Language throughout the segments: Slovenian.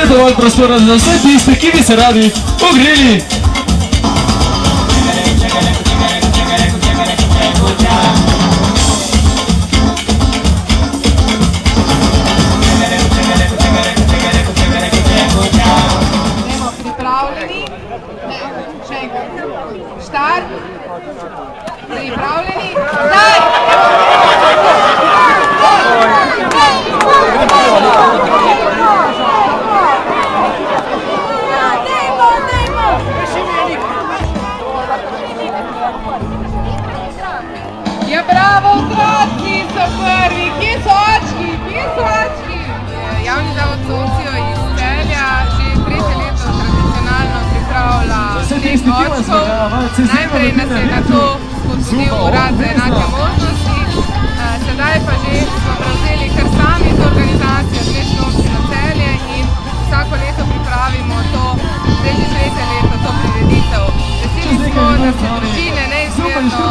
je dovolj prostora za vse tiste, ki bi se radi ogreli. Pripravljeni? Še enkrat. Štart. Pripravljeni? Zdaj! Ja, bravo, otroci so prvi. Kje so očki? Kje so očki? Javni zavod Socijo iz Celja že tretje leto tradicionalno pripravlja tek očkov. Najprej nas je na to spodbudil Urad za enake možnosti, sedaj pa že smo prevzeli kar sami z organizacijo z Mestno občino Celje in vsako leto pripravimo to, zdaj že tretje leto, to prireditev. Veseli smo, da se družine neizmerno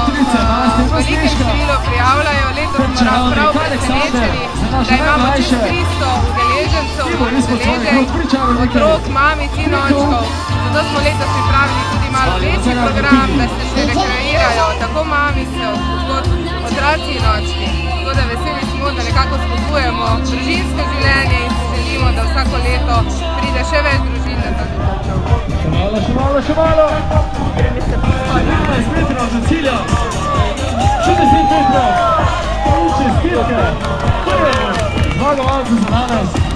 velikem številu prijavljajo. Letos smo prav presenečeni, da imamo čez 300 udeležencev, otrok, mamic in očkov. Zato smo letos pripravili tudi malo večji program, da se rekreirajo tako mamice kot otroci in očki. Tako da veseli smo, da nekako spodbujamo družinsko življenje in si želimo, da vsako leto pride še več družin na ta dogodek. Še malo! 15 metrov do cilja! 60 metrov! Čestitke! Zmagovalci za danes!